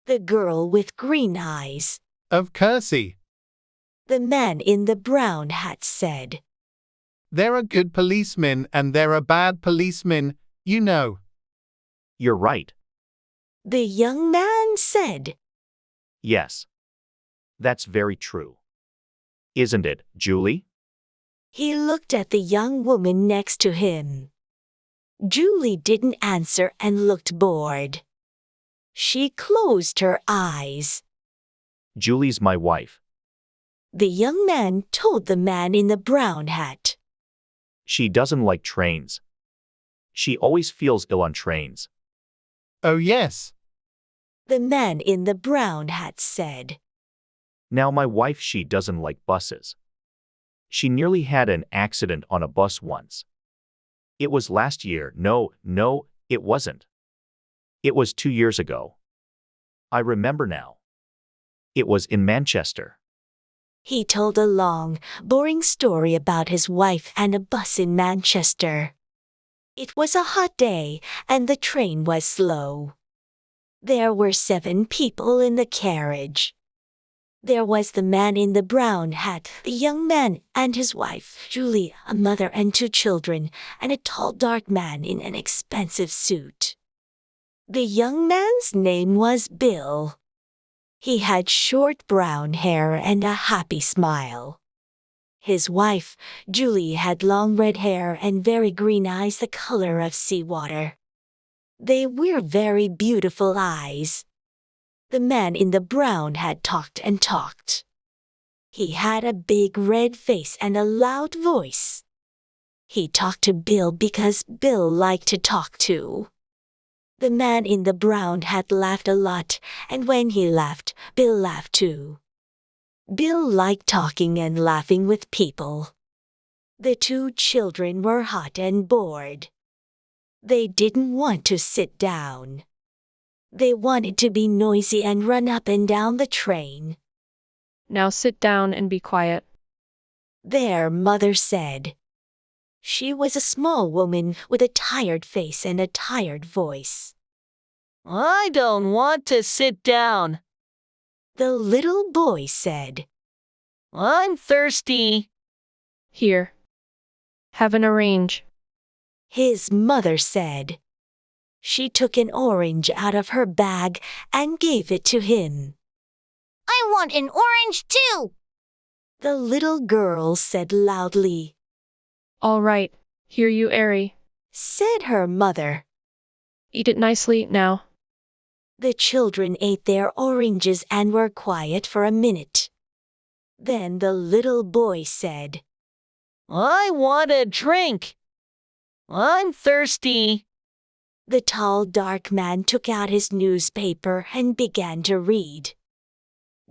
The girl with green eyes. Of course. The man in the brown hat said. There are good policemen and there are bad policemen, you know. You're right. The young man said. Yes. That's very true. Isn't it, Julie? He looked at the young woman next to him. Julie didn't answer and looked bored. She closed her eyes. Julie's my wife. The young man told the man in the brown hat. She doesn't like trains. She always feels ill on trains. Oh yes. The man in the brown hat said. Now my wife, she doesn't like buses. She nearly had an accident on a bus once. It was last year. No, it wasn't. It was 2 years ago. I remember now. It was in Manchester. He told a long, boring story about his wife and a bus in Manchester. It was a hot day, and the train was slow. There were 7 people in the carriage. There was the man in the brown hat, the young man and his wife, Julie, a mother and 2 children, and a tall dark man in an expensive suit. The young man's name was Bill. He had short brown hair and a happy smile. His wife, Julie, had long red hair and very green eyes the color of seawater. They were very beautiful eyes. The man in the brown hat talked and talked. He had a big red face and a loud voice. He talked to Bill because Bill liked to talk too. The man in the brown hat laughed a lot, and when he laughed, Bill laughed too. Bill liked talking and laughing with people. The 2 children were hot and bored. They didn't want to sit down. They wanted to be noisy and run up and down the train. Now sit down and be quiet. Their mother said. She was a small woman with a tired face and a tired voice. I don't want to sit down, The little boy said. I'm thirsty. Here. Have an orange. His mother said. She took an orange out of her bag and gave it to him. I want an orange too. The little girl said loudly. All right, here you Airy. Said her mother. Eat it nicely now. The children ate their oranges and were quiet for a minute. Then the little boy said. I want a drink. I'm thirsty. The tall dark man took out his newspaper and began to read.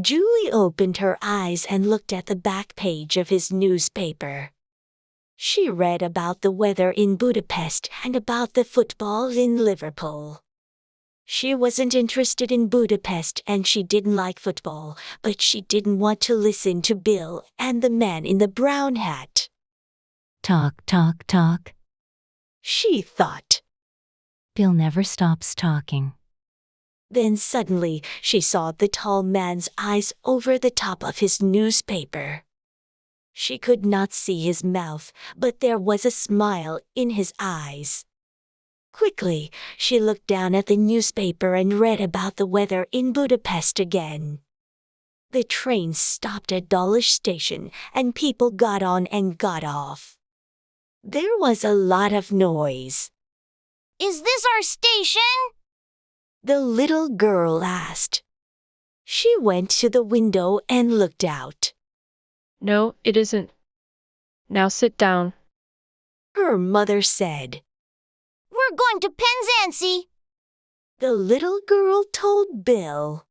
Julie opened her eyes and looked at the back page of his newspaper. She read about the weather in Budapest and about the football in Liverpool. She wasn't interested in Budapest and she didn't like football, but she didn't want to listen to Bill and the man in the brown hat. Talk, talk, talk. She thought. Bill never stops talking. Then suddenly she saw the tall man's eyes over the top of his newspaper. She could not see his mouth, but there was a smile in his eyes. Quickly, she looked down at the newspaper and read about the weather in Budapest again. The train stopped at Dawlish station and people got on and got off. There was a lot of noise. Is this our station? The little girl asked. She went to the window and looked out. No, it isn't. Now sit down. Her mother said. We're going to Penzance. The little girl told Bill.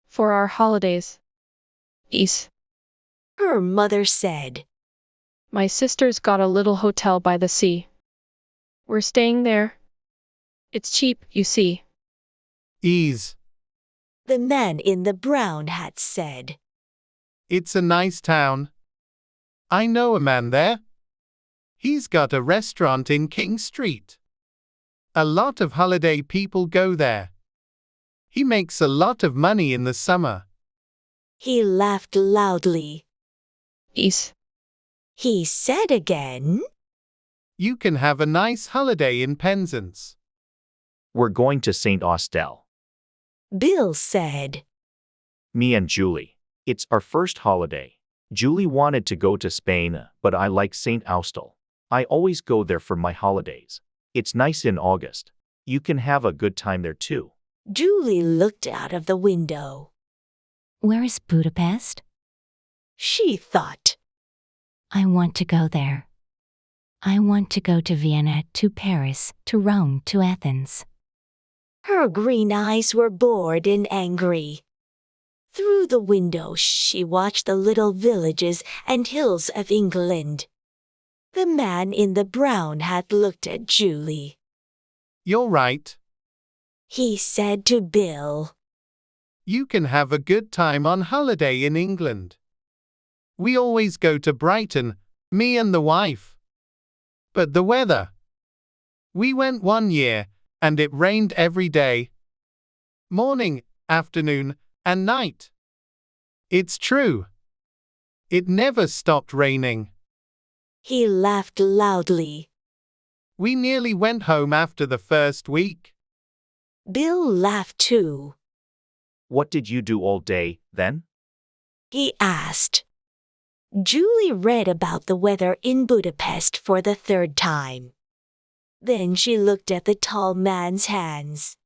For our holidays. East. Her mother said. My sister's got a little hotel by the sea. We're staying there. It's cheap, you see. Ease. The man in the brown hat said. It's a nice town. I know a man there. He's got a restaurant in King Street. A lot of holiday people go there. He makes a lot of money in the summer. He laughed loudly. Is. He said again. You can have a nice holiday in Penzance. We're going to St Austell. Bill said. Me and Julie. It's our first holiday. Julie wanted to go to Spain, but I like St Austell. I always go there for my holidays. It's nice in August. You can have a good time there too. Julie looked out of the window. Where is Budapest? She thought. I want to go there. I want to go to Vienna, to Paris, to Rome, to Athens. Her green eyes were bored and angry. Through the window she watched the little villages and hills of England. The man in the brown hat looked at Julie. You're right. He said to Bill. You can have a good time on holiday in England. We always go to Brighton, me and the wife. But the weather. We went one year, and it rained every day. Morning, afternoon, and night. It's true. It never stopped raining. He laughed loudly. We nearly went home after the first week. Bill laughed too. What did you do all day, then? He asked. Julie read about the weather in Budapest for the third time. Then she looked at the tall man's hands.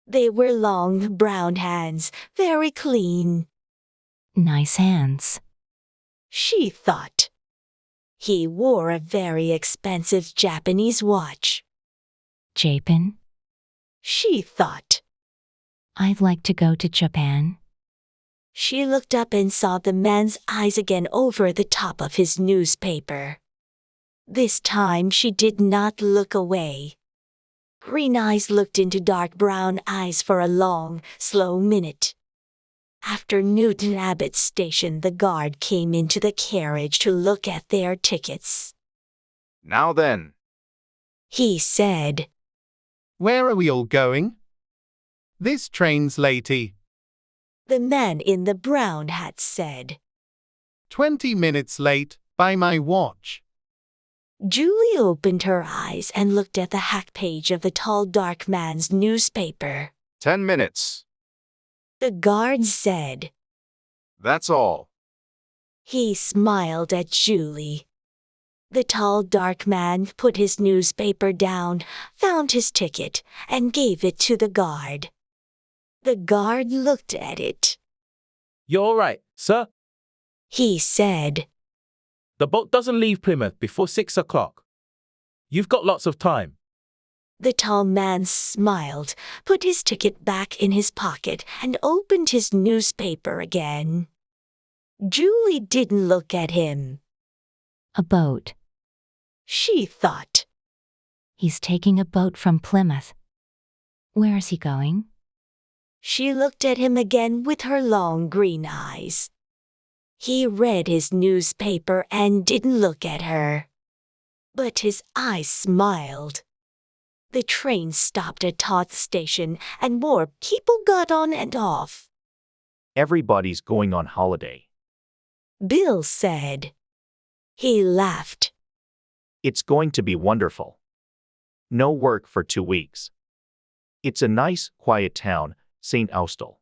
They were long, brown hands, very clean. Nice hands. She thought. He wore a very expensive Japanese watch. Japan? She thought. I'd like to go to Japan. She looked up and saw the man's eyes again over the top of his newspaper. This time she did not look away. Green eyes looked into dark brown eyes for a long, slow minute. After Newton Abbot Station, the guard came into the carriage to look at their tickets. Now then. He said. Where are we all going? This train's latey. The man in the brown hat said. 20 minutes late, by my watch. Julie opened her eyes and looked at the hack page of the tall dark man's newspaper. 10 minutes. The guard said. That's all. He smiled at Julie. The tall dark man put his newspaper down, found his ticket, and gave it to the guard. The guard looked at it. You're all right, sir? He said. The boat doesn't leave Plymouth before 6 o'clock. You've got lots of time. The tall man smiled, put his ticket back in his pocket, and opened his newspaper again. Julie didn't look at him. A boat. She thought. He's taking a boat from Plymouth. Where is he going? She looked at him again with her long green eyes. He read his newspaper and didn't look at her. But his eyes smiled. The train stopped at Toth Station and more people got on and off. Everybody's going on holiday. Bill said. He laughed. It's going to be wonderful. No work for 2 weeks. It's a nice, quiet town, St Austell.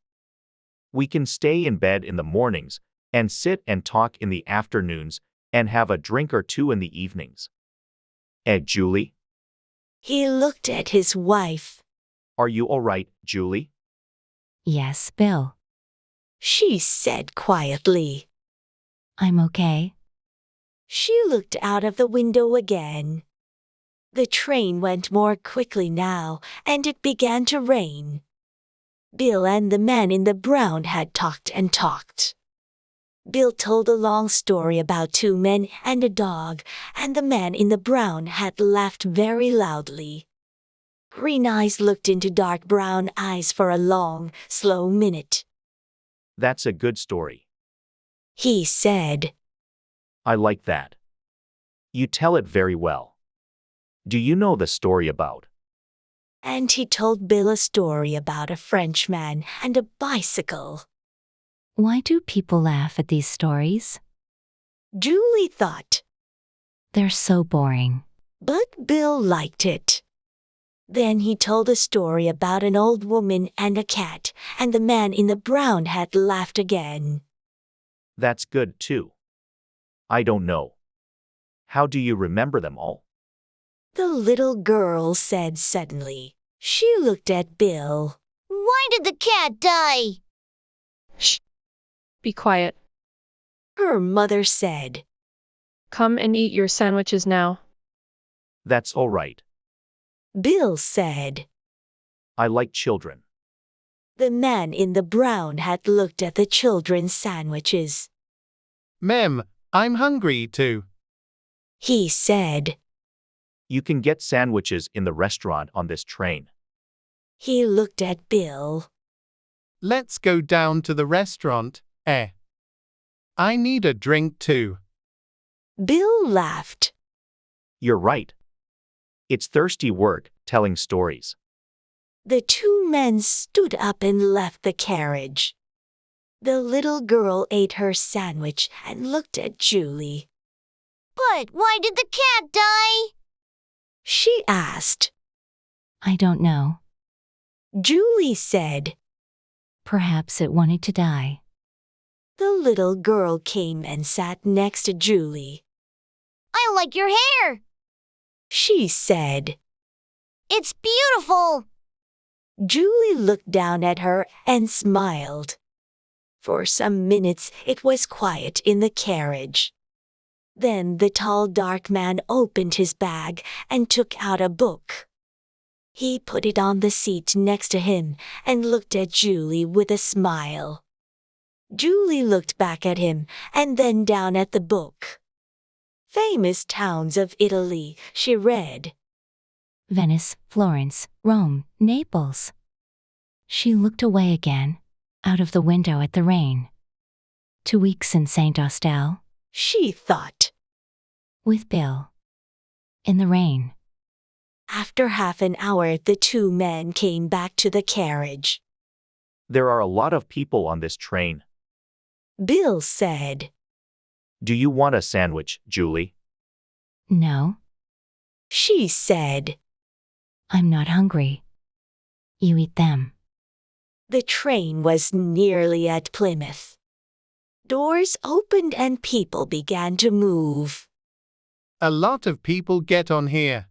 We can stay in bed in the mornings and sit and talk in the afternoons and have a drink or two in the evenings. Julie? He looked at his wife. Are you all right, Julie? Yes, Bill. She said quietly. I'm okay. She looked out of the window again. The train went more quickly now, and it began to rain. Bill and the man in the brown hat talked and talked. Bill told a long story about 2 men and a dog, and the man in the brown hat laughed very loudly. Green eyes looked into dark brown eyes for a long, slow minute. That's a good story. He said. I like that. You tell it very well. Do you know the story about And he told Bill a story about a Frenchman and a bicycle. Why do people laugh at these stories? Julie thought, They're so boring. but Bill liked it. Then he told a story about an old woman and a cat, and the man in the brown hat laughed again. That's good too. I don't know. How do you remember them all? The little girl said suddenly. She looked at Bill. Why did the cat die? Shh. Be quiet. Her mother said. Come and eat your sandwiches now. That's all right. Bill said. I like children. The man in the brown hat looked at the children's sandwiches. Mem, I'm hungry too. He said. You can get sandwiches in the restaurant on this train. He looked at Bill. Let's go down to the restaurant, eh? I need a drink too. Bill laughed. You're right. It's thirsty work, telling stories. The two men stood up and left the carriage. The little girl ate her sandwich and looked at Julie. But why did the cat die? She asked. I don't know. Julie said. Perhaps it wanted to die. The little girl came and sat next to Julie. I like your hair. She said. It's beautiful. Julie looked down at her and smiled. For some minutes it was quiet in the carriage. Then the tall dark man opened his bag and took out a book. He put it on the seat next to him and looked at Julie with a smile. Julie looked back at him and then down at the book. Famous towns of Italy, she read. Venice, Florence, Rome, Naples. She looked away again, out of the window at the rain. 2 weeks in St Austell. She thought. With Bill. In the rain. After half an hour, the two men came back to the carriage. There are a lot of people on this train. Bill said. Do you want a sandwich, Julie? No, She said. I'm not hungry. You eat them. The train was nearly at Plymouth. Doors opened and people began to move. A lot of people get on here.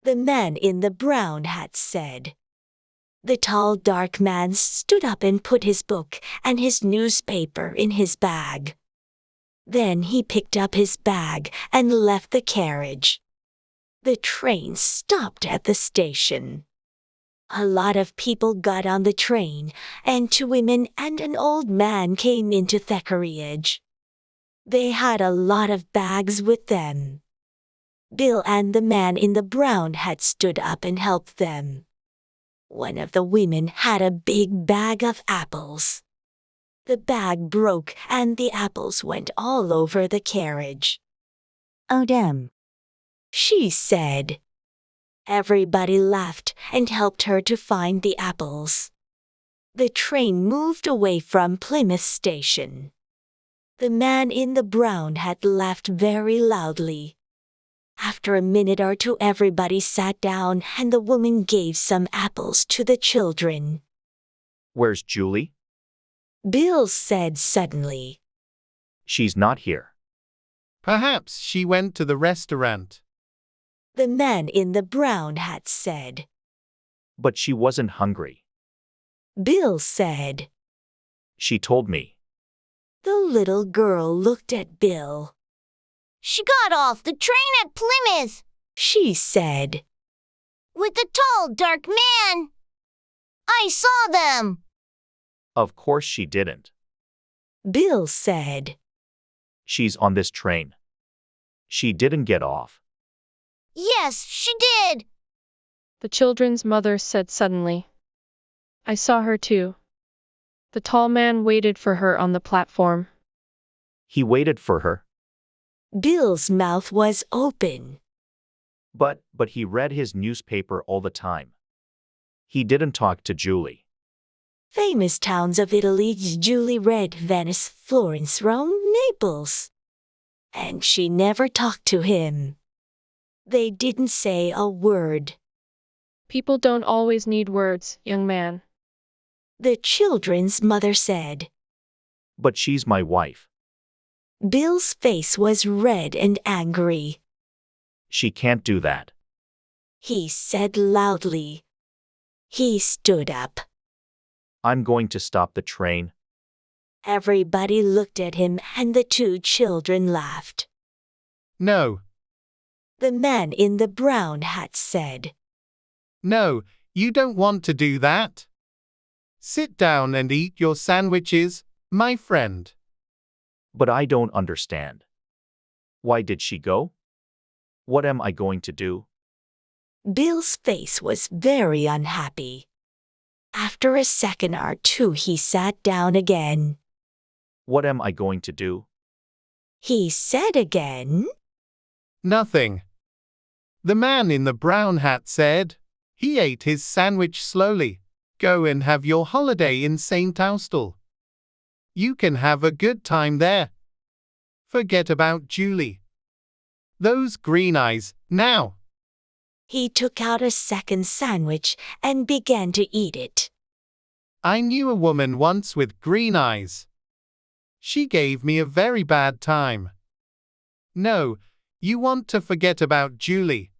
The man in the brown hat said. The tall dark man stood up and put his book and his newspaper in his bag. Then he picked up his bag and left the carriage. The train stopped at the station. A lot of people got on the train, and 2 women and an old man came into the carriage. They had a lot of bags with them. Bill and the man in the brown hat stood up and helped them. One of the women had a big bag of apples. The bag broke and the apples went all over the carriage. Oh damn. She said. Everybody laughed and helped her to find the apples. The train moved away from Plymouth Station. The man in the brown hat laughed very loudly. After a minute or two, everybody sat down and the woman gave some apples to the children. Where's Julie? Bill said suddenly. She's not here. Perhaps she went to the restaurant. The man in the brown hat said. But she wasn't hungry. Bill said. She told me. The little girl looked at Bill. She got off the train at Plymouth. She said. With the tall, dark man. I saw them. Of course she didn't. Bill said. She's on this train. She didn't get off. Yes, she did. The children's mother said suddenly. I saw her too. The tall man waited for her on the platform. He waited for her. Bill's mouth was open. But he read his newspaper all the time. He didn't talk to Julie. Famous towns of Italy. Julie read Venice, Florence, Rome, Naples. And she never talked to him. They didn't say a word. People don't always need words, young man. The children's mother said. But she's my wife. Bill's face was red and angry. She can't do that. He said loudly. He stood up. I'm going to stop the train. Everybody looked at him and the two children laughed. No, The man in the brown hat said. no, you don't want to do that. Sit down and eat your sandwiches, my friend. But I don't understand. Why did she go? What am I going to do? Bill's face was very unhappy. After a second or two, he sat down again. What am I going to do? He said again. Nothing. The man in the brown hat said. He ate his sandwich slowly. Go and have your holiday in St Austell. You can have a good time there. Forget about Julie. Those green eyes, now. He took out a second sandwich and began to eat it. I knew a woman once with green eyes. She gave me a very bad time. No, you want to forget about Julie.